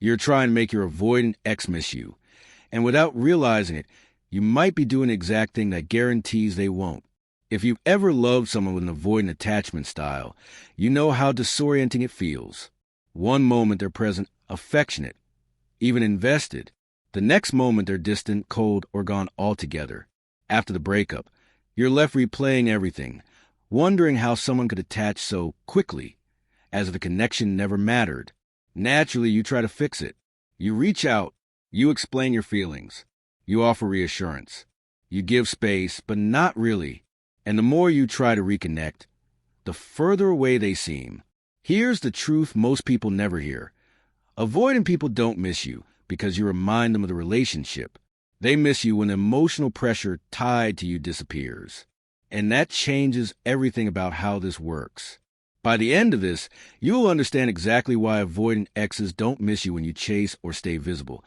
You're trying to make your avoidant ex miss you. And without realizing it, you might be doing the exact thing that guarantees they won't. If you've ever loved someone with an avoidant attachment style, you know how disorienting it feels. One moment they're present, affectionate, even invested. The next moment they're distant, cold, or gone altogether. After the breakup, you're left replaying everything, wondering how someone could attach so quickly, as if the connection never mattered. Naturally, you try to fix it. You reach out, you explain your feelings, you offer reassurance, you give space, but not really. And the more you try to reconnect, the further away they seem. Here's the truth most people never hear. Avoidant people don't miss you because you remind them of the relationship. They miss you when the emotional pressure tied to you disappears. And that changes everything about how this works. By the end of this, you'll understand exactly why avoidant exes don't miss you when you chase or stay visible,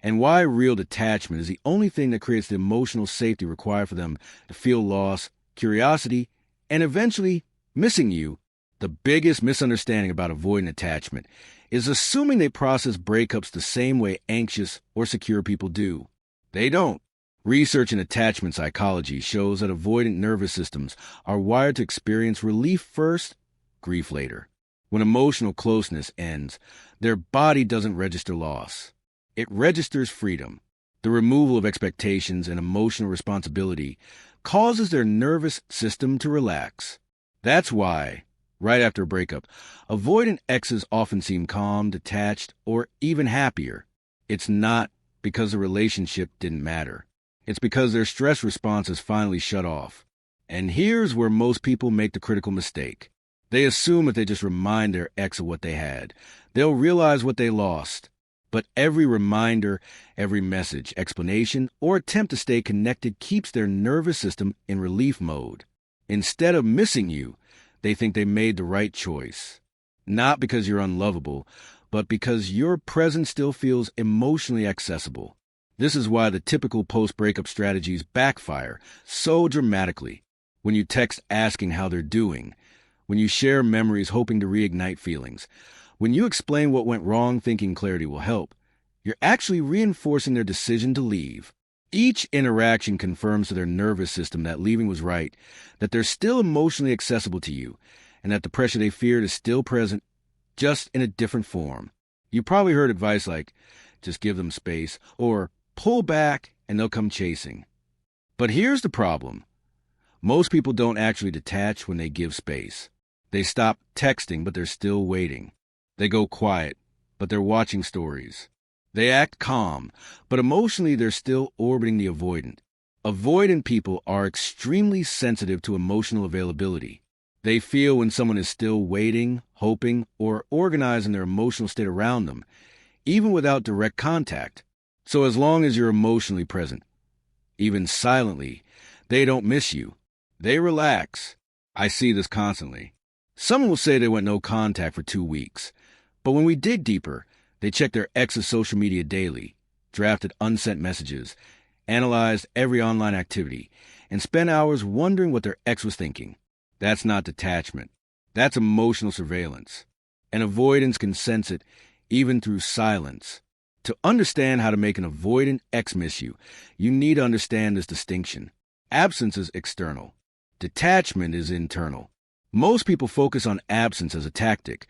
and why real detachment is the only thing that creates the emotional safety required for them to feel loss, curiosity, and eventually missing you. The biggest misunderstanding about avoidant attachment is assuming they process breakups the same way anxious or secure people do. They don't. Research in attachment psychology shows that avoidant nervous systems are wired to experience relief first, grief later. When emotional closeness ends, their body doesn't register loss. It registers freedom. The removal of expectations and emotional responsibility causes their nervous system to relax. That's why, right after a breakup, avoidant exes often seem calm, detached, or even happier. It's not because the relationship didn't matter. It's because their stress response is finally shut off. And here's where most people make the critical mistake. They assume if they just remind their ex of what they had, they'll realize what they lost. But every reminder, every message, explanation, or attempt to stay connected keeps their nervous system in relief mode. Instead of missing you, they think they made the right choice. Not because you're unlovable, but because your presence still feels emotionally accessible. This is why the typical post-breakup strategies backfire so dramatically. When you text asking how they're doing, when you share memories hoping to reignite feelings, when you explain what went wrong thinking clarity will help, you're actually reinforcing their decision to leave. Each interaction confirms to their nervous system that leaving was right, that they're still emotionally accessible to you, and that the pressure they feared is still present, just in a different form. You probably heard advice like, just give them space, or pull back and they'll come chasing. But here's the problem. Most people don't actually detach when they give space. They stop texting, but they're still waiting. They go quiet, but they're watching stories. They act calm, but emotionally they're still orbiting the avoidant. Avoidant people are extremely sensitive to emotional availability. They feel when someone is still waiting, hoping, or organizing their emotional state around them, even without direct contact. So as long as you're emotionally present, even silently, they don't miss you. They relax. I see this constantly. Someone will say they went no contact for 2 weeks, but when we dig deeper, they check their ex's social media daily, drafted unsent messages, analyzed every online activity, and spent hours wondering what their ex was thinking. That's not detachment. That's emotional surveillance. And avoidance can sense it, even through silence. To understand how to make an avoidant ex miss you, you need to understand this distinction. Absence is external. Detachment is internal. Most people focus on absence as a tactic,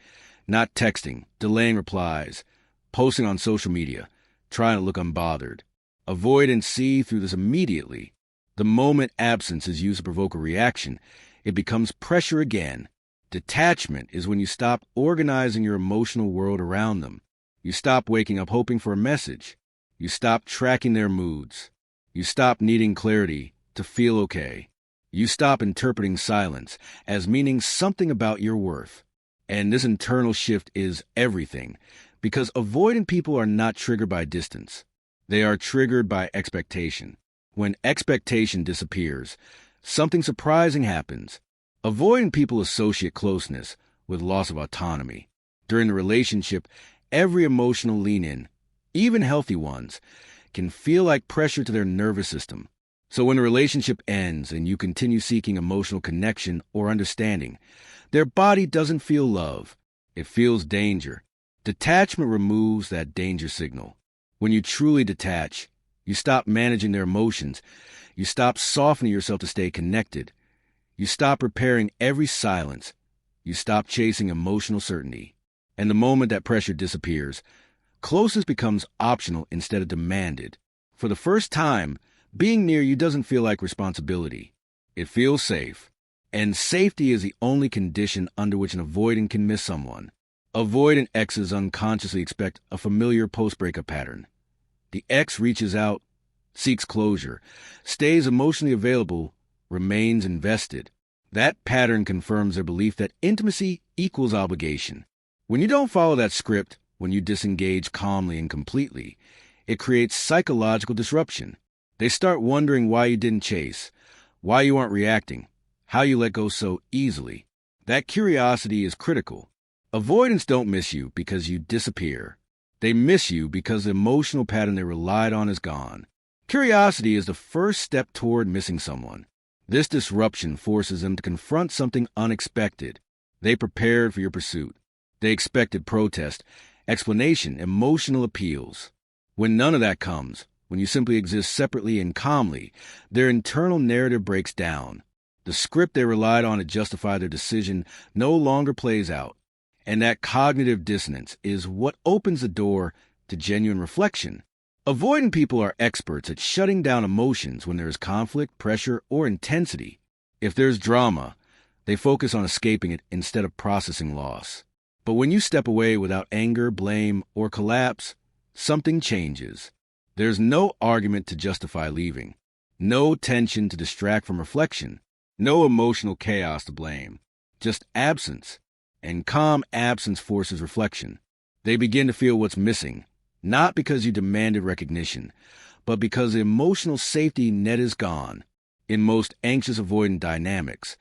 not texting, delaying replies, posting on social media, trying to look unbothered. Avoidants see through this immediately. The moment absence is used to provoke a reaction, it becomes pressure again. Detachment is when you stop organizing your emotional world around them. You stop waking up hoping for a message. You stop tracking their moods. You stop needing clarity to feel okay. You stop interpreting silence as meaning something about your worth. And this internal shift is everything, because avoidant people are not triggered by distance. They are triggered by expectation. When expectation disappears, something surprising happens. Avoidant people associate closeness with loss of autonomy. During the relationship, every emotional lean-in, even healthy ones, can feel like pressure to their nervous system. So when the relationship ends and you continue seeking emotional connection or understanding, their body doesn't feel love. It feels danger. Detachment removes that danger signal. When you truly detach, you stop managing their emotions. You stop softening yourself to stay connected. You stop repairing every silence. You stop chasing emotional certainty. And the moment that pressure disappears, closeness becomes optional instead of demanded. For the first time, being near you doesn't feel like responsibility. It feels safe. And safety is the only condition under which an avoidant can miss someone. Avoidant exes unconsciously expect a familiar post-breakup pattern. The ex reaches out, seeks closure, stays emotionally available, remains invested. That pattern confirms their belief that intimacy equals obligation. When you don't follow that script, when you disengage calmly and completely, it creates psychological disruption. They start wondering why you didn't chase, why you aren't reacting, how you let go so easily. That curiosity is critical. Avoidants don't miss you because you disappear. They miss you because the emotional pattern they relied on is gone. Curiosity is the first step toward missing someone. This disruption forces them to confront something unexpected. They prepared for your pursuit. They expected protest, explanation, emotional appeals. When none of that comes, when you simply exist separately and calmly, their internal narrative breaks down. The script they relied on to justify their decision no longer plays out. And that cognitive dissonance is what opens the door to genuine reflection. Avoidant people are experts at shutting down emotions when there is conflict, pressure, or intensity. If there's drama, they focus on escaping it instead of processing loss. But when you step away without anger, blame, or collapse, something changes. There's no argument to justify leaving, no tension to distract from reflection, no emotional chaos to blame, just absence. And calm absence forces reflection. They begin to feel what's missing, not because you demanded recognition, but because the emotional safety net is gone. In most anxious avoidant dynamics,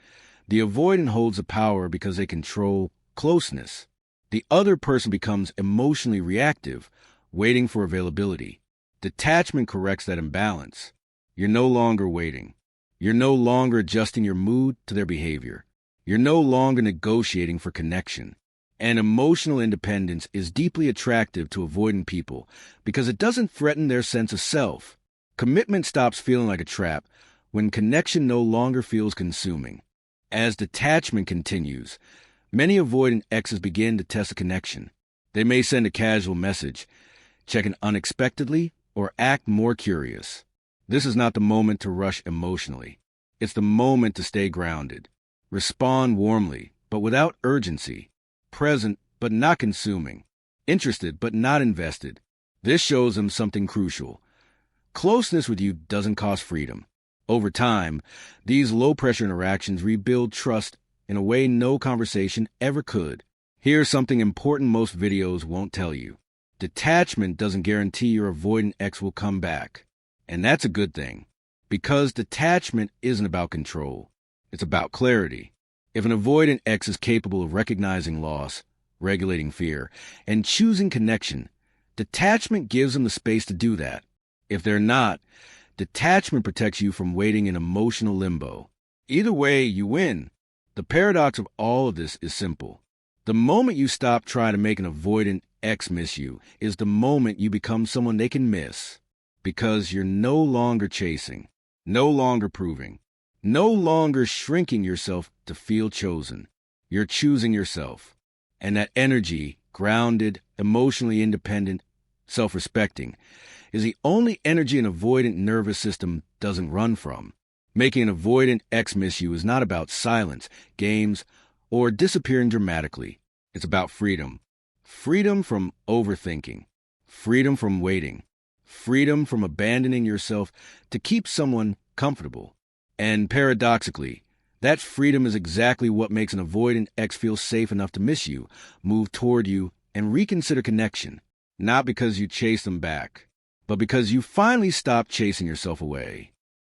the avoidant holds the power because they control closeness. The other person becomes emotionally reactive, waiting for availability. Detachment corrects that imbalance. You're no longer waiting. You're no longer adjusting your mood to their behavior. You're no longer negotiating for connection. And emotional independence is deeply attractive to avoidant people because it doesn't threaten their sense of self. Commitment stops feeling like a trap when connection no longer feels consuming. As detachment continues, many avoidant exes begin to test a connection. They may send a casual message, check in unexpectedly, or act more curious. This is not the moment to rush emotionally. It's the moment to stay grounded. Respond warmly, but without urgency. Present, but not consuming. Interested, but not invested. This shows them something crucial. Closeness with you doesn't cost freedom. Over time, these low-pressure interactions rebuild trust in a way no conversation ever could. Here's something important most videos won't tell you. Detachment doesn't guarantee your avoidant ex will come back. And that's a good thing. Because detachment isn't about control. It's about clarity. If an avoidant ex is capable of recognizing loss, regulating fear, and choosing connection, detachment gives them the space to do that. If they're not, detachment protects you from waiting in emotional limbo. Either way, you win. The paradox of all of this is simple. The moment you stop trying to make an avoidant ex miss you is the moment you become someone they can miss. Because you're no longer chasing, no longer proving, no longer shrinking yourself to feel chosen. You're choosing yourself. And that energy, grounded, emotionally independent, self-respecting, is the only energy an avoidant nervous system doesn't run from. Making an avoidant ex miss you is not about silence, games, or disappearing dramatically. It's about freedom. Freedom from overthinking. Freedom from waiting. Freedom from abandoning yourself to keep someone comfortable. And paradoxically, that freedom is exactly what makes an avoidant ex feel safe enough to miss you, move toward you, and reconsider connection. Not because you chase them back, but because you finally stopped chasing yourself away.